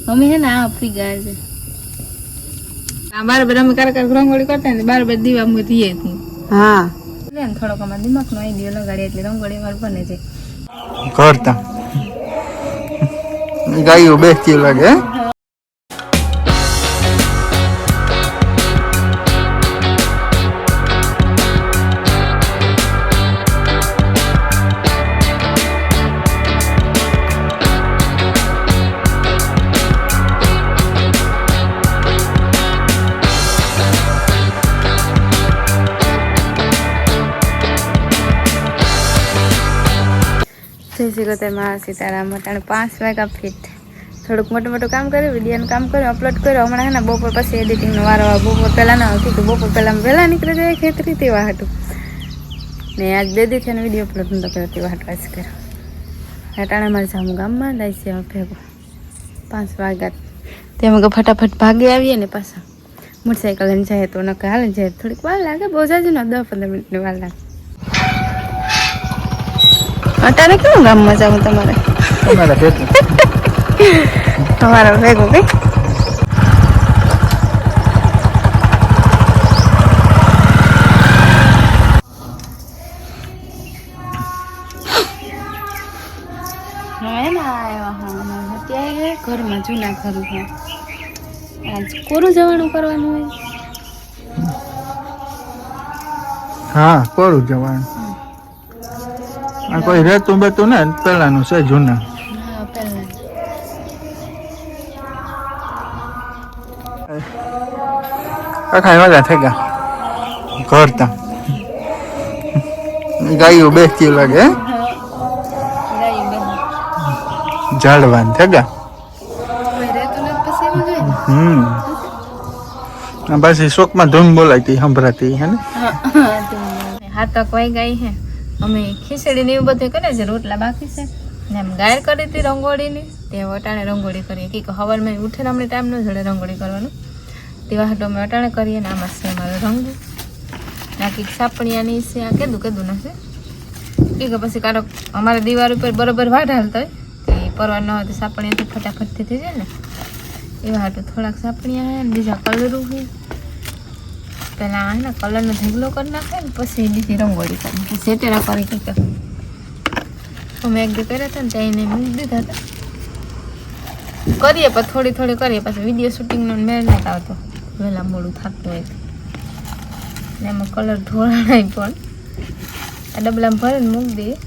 અમે હે ને આપી ગયા છે બાર અમે કારકાર રંગોળી કરતા ને 12 દીવા મૂકીએ હતી. હા થોડોક અમારા દિમાગનો આઈડિયો લગાડી એટલે રંગોળી અમારે બને છે કરતા ગાયું બેસતી લાગે. સીતારામ 5 વાગ્યા ફીટ થોડુંક મોટું કામ કર્યું, વિડીયોનું કામ કર્યું, અપલોડ કર્યું. હમણાં હે ને બપોર પછી એડિટિંગનો વારો બપોર પહેલાં ન હતું તો બપોર પહેલાં વહેલા નીકળી જાય ખેતરી તેવા હતું ને આજ 2 દિવસ એનો વિડીયો અપલોડ નતો કર્યો તેવા હાટ વાંચ કર્યો. અટાણે મારે જામું ગામમાં જાય છે ભેગો 5 વાગ્યા તે અમે ફટાફટ ભાગી આવીએ ને પાછા મોટરસાઇકલ લઈને જાય તો નકે હાલે જાય થોડીક વાર લાગે બહુ જાજુ ને 10-15 મિનિટની વાર લાગે. અટાણે કેવું ગામમાં જાવું તમારે? તમારા ભેગું કઈ ઘરમાં જૂના ઘર છે આજ કોરું જવાનું કરવાનું હોય. હા કોરું જવાનું કોઈ રહેતું બેતું ને પેલાનું છે જૂના. આખા વાળા થઈ ગયા કરતા ગાયું બેસતી લાગે. ઝાડવાન થઈ ગયા. પછી શોકમાં ધૂમ બોલાતી સંભળાતી હે ને. હાથક વાઈ ગઈ હે અમે ખીચડી ને એવું બધું કરે છે રોટલા બાકી છે ને એમ ગાયર કરી હતી રંગોળીની તે અટાણે રંગોળી કરીએ કે હવારમાં ઉઠીને અમને ટાઈમ ન જડે રંગોળી કરવાનું તેવા હાટો અમે અટાણે કરીએ ને આમાં છે અમારે રંગું નાખી સાપણિયાની છે આ કીધું ના છે કે પછી કારક અમારે દિવાલ ઉપર બરોબર વાઢ હાલતા હોય કે પરવા ન હોય તો સાપણિયાથી ફટાફટથી થઈ જાય ને એવા હાટો થોડાક સાપણિયા હે ને બીજા કલરું હોય પેલા ને કલરનો ઢગલો કરી નાખે ને પછી બીજી રંગોળી કરી સેટેરા કરી કંઈક અમે એક દી કર્યા હતા ને ત્યાં એને મૂકી દીધા હતા કરીએ પણ થોડી કરીએ પછી વિડીયો શૂટિંગનો મેળ નથી આવતો વહેલા મોડું થતું હોય ને એમાં કલર ઢોળાય પણ આ ડબલામાં ભરીને મૂકી દઈએ.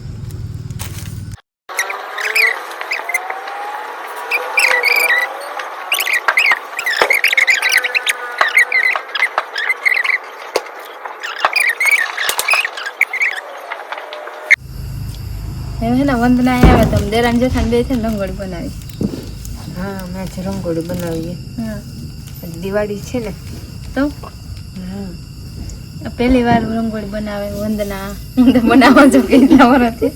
એમ હે ને વંદના આવે તો દેરાન જેઠાન બે છે ને રંગોળી બનાવી. હા મેં છે રંગોળી બનાવીએ. હા દિવાળી છે ને તો પહેલી વાર રંગોળી બનાવે વંદના બનાવવા જો કેટલા વર્ષથી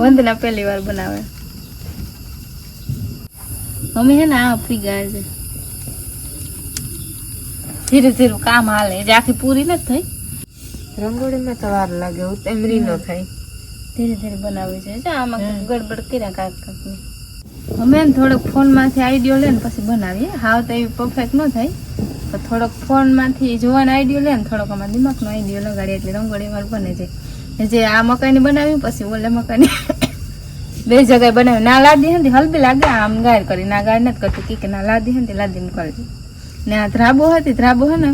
વંદના પહેલી વાર બનાવે. અમે હે ને આપી ગયા છે ધીરે ધીરે કામ હાલે જે આખી પૂરી નથી થઈ રંગોળીમાં તો વાર લાગે ઉતમરી ન થાય ધીરે ધીરે બનાવી છે આમાં ગડબડ કર્યા કાંકની અમે થોડોક ફોનમાંથી આઈડિયો લે ને પછી બનાવીએ હાવ તો એવી પરફેક્ટ ન થાય તો થોડોક ફોનમાંથી જોવાનો આઈડિયો લે ને થોડોક અમારા દિમાગનો આઈડિયો લગાડીએ એટલે રંગોળી અમારે બને છે. જે આ મકાઈની બનાવી પછી ઓલે મકાઈની 2 જગ્યાએ બનાવી ના લાદી હતી હલબી લાગે આમ ગાયર કરી ના ગાયર નથી કરતી કે ના લાદી હતી લાદી કરતી ને આ ધ્રાબો હતી ધ્રાબો હે ને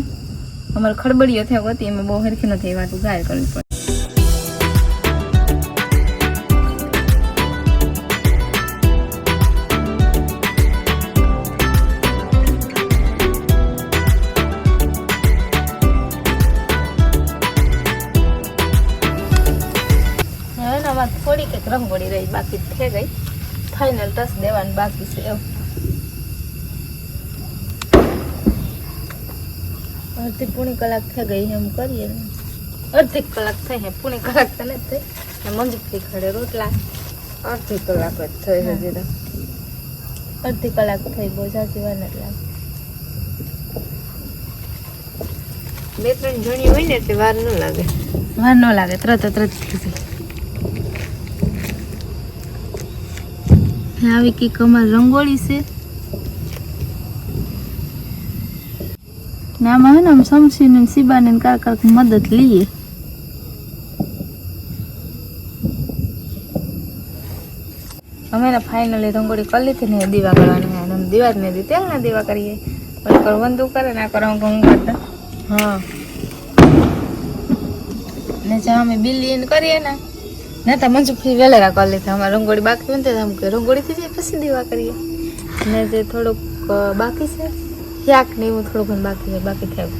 અમારે ખડબડીઓ થયો હતી એમાં બહુ હરખી નથી એ વાતું ગાયર કરવી પડે. થોડી કંઈક રંગોળી રહી બાકી થઈ ગઈ ફાઇનલ ટચ દેવાનું બાકી છે એવું. અડધી પૂણી કલાક થઈ ગઈ એમ કરીએ ને અડધી કલાક થઈ હે પૂણી કલાક તો નથી થઈ મંજુકથી ખડે રોટલા અડધી કલાક જ થઈ હજી તો અડધી કલાક થઈ બહુ જાજી વાર નથી લાગે 2-3 જણી હોય ને એટલે વાર ન લાગે. વાર ન લાગે, તરત થઈ જાય. આવી કંઈક અમારી રંગોળી છે ને આમાં હે ને શમશી ને શિબાને કાંઈક મદદ લઈએ. અમે ને ફાઇનલી રંગોળી કરી લીધી ને દીવા કરવાની. દીવા જ નહીં તેલ ના દીવા કરીએ. પછી વંદુ કરે ને આ કરો હું કરતા. હા ને જ્યાં અમે બિલ્લી કરીએ ને તો મંજુ ફી વેલેરા કરી લીધા. અમારે રંગોળી બાકી હોય ને તો કે રંગોળી થઈ જાય પછી દીવા કરીએ. ને જે થોડુંક બાકી છે શાક ને એવું થોડું ઘણું બાકી છે, બાકી થયું.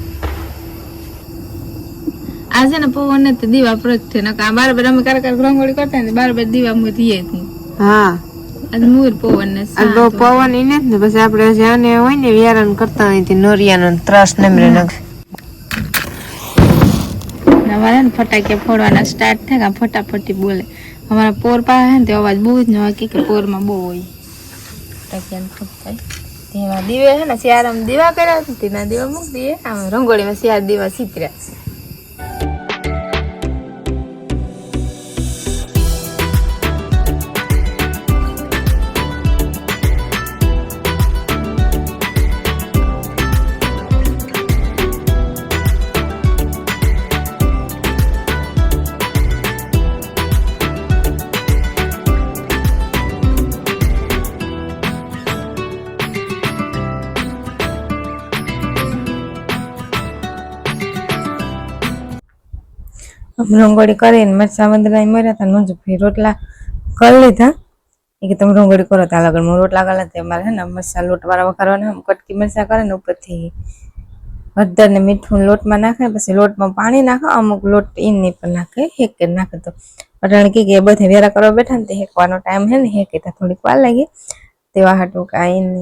આજે ને પવન ને તો દીવા પ્રગટે ને બાર અમે કારક રંગોળી કરતા ને બાર દીવા મૂકીએ. હા આજે મૂર પવન ને પવન એને જ ને પછી આપણે જાને હોય ને વ્યારણ કરતા હોય તે નોરિયાનો ત્રાસ નમરે નખ અમારે ને ફટાકિયા ફોડવાના સ્ટાર્ટ થાય કે ફટાફટી બોલે. અમારા પોર પાસે ને તે અવાજ બહુ જ ન હોય કે પોરમાં બહુ હોય ફટાકિયા ફૂટતા. તેમાં દીવે છે ને શિયાળામાં દીવા કર્યા તેના દીવા મૂકી દઈએ. આમ રંગોળીમાં શિયાળ દીવા સીતર્યા. રંગોળી કરીને મરચા વંદરા મર્યા હતા. મંજુ ભાઈ રોટલા કરી લીધા. એ કે તમે રંગોળી કરો ત્યાં લગન હું રોટલા કરી લેતી. અમારે છે ને મરચા લોટ વાળા વઘારવાના કટકી મરચા કરે ને ઉપરથી હળદર ને મીઠું લોટમાં નાખે, પછી લોટમાં પાણી નાખે, અમુક લોટ ઈની પણ નાખે, હેકે નાખે. તો અટાણે કે બધે વેરા કરવા બેઠા ને તે હેકવાનો ટાઈમ છે ને હેકે ત્યાં થોડીક વાર લાગી. તેવા હાટું કે આઈને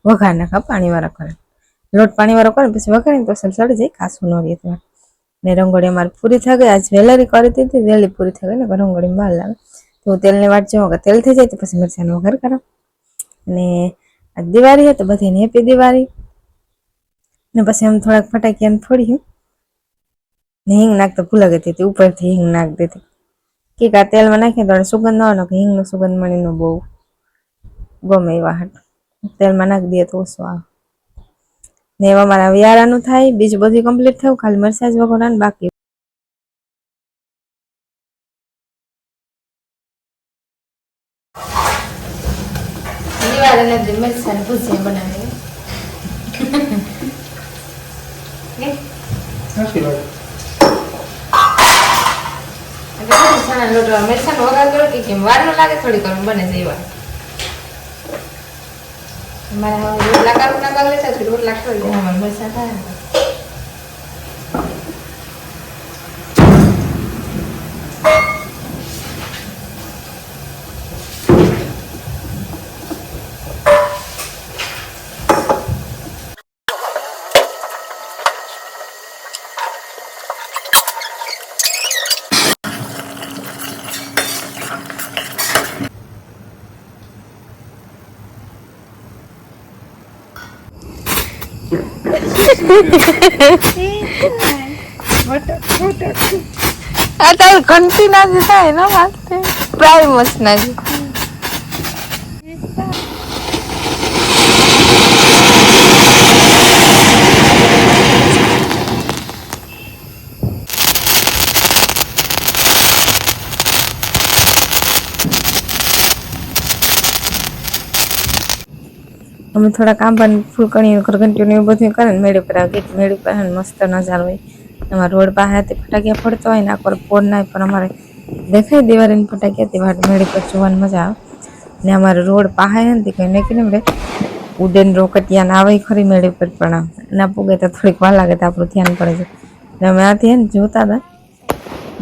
વઘાર નાખા પાણી વાળા કરે. લોટ પાણી વાળો કરે પછી વઘારીને તો સડી જાય, કાસું ન રહે. ને રંગોળી અમારી પૂરી થઈ ગઈ. આજ વેલેરી કરી દીધી, વહેલી પૂરી થઈ ગઈ ને રંગોળી બહાર લાગે તો તેલની વાટ જોઉં કે તેલ થઈ જાય તો પછી મરચાંનો વઘાર કરો. ને આજ દિવાળી છે તો બધાને હેપી દિવાળી. ને પછી આમ થોડાક ફટાકિયાને ફોડી ને હિંગ નાખતો ભૂલા ગઈ હતી, ઉપરથી હિંગ નાખ દેતી કે આ તેલમાં નાખીએ તો સુગંધ ન આવે કે હિંગનો સુગંધ મળીને બહુ ગમે એવા હાટ તેલમાં નાખી દઈએ તો ઓછો આવે. ને એવા મારા વ્યારાનું થાય. બીજું બધું કમ્પ્લીટ થયું, ખાલી મરચાં જ વઘારવાના બાકી. મરચાં ભૂજિયા બનાવી મરચાં વઘાર કરો કે કેમ વાર ન લાગે, થોડી ઘણું બને છે એવા. મારા હવે રોટલા કાઢું ના કરી લેતા રોટલા કરી દે અમારે મરચાં થાય. અત્યારે ઘંટી ના જ થાય ને વાસ્તે પ્રાઇમસ ના જ અમે થોડા કામ પણ ફૂલકણી ઘરઘંટીઓ એવું બધું કરે ને મેળી પર આવે. મેળી પર મસ્ત નજારો હોય. અમારે રોડ પાસે ફટાકિયા ફરતા હોય ને આખો ફોડ ના પણ અમારે દેખાય દિવાળીની ફટાકિયા તે વાટ મેળી પર જોવાની મજા આવે. ને અમારે રોડ પાસે નથી કઈ ને કે ને ઉડેન રોકટિયા ના આવે ખરી મેળી પર પણ ના પૂગે તો થોડીક વાર લાગે તો આપણું ધ્યાન પડે છે. ને અમે આથી ને જોતા હતા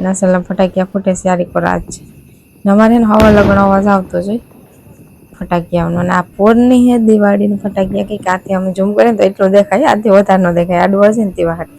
નાસલના ફટાકિયા ફૂટે સારી પર આજ છે. ને અમારે ને હવા લગણ અવાજ આવતો જોઈ ફટાકિયાનો. અને આ પોરની હે દિવાળીની ફટાકિયા કંઈક આથી અમે ઝૂમ કરીએ તો એટલું દેખાય, આથી વધારે ન દેખાય. આડું હશે ને તેવા હાટ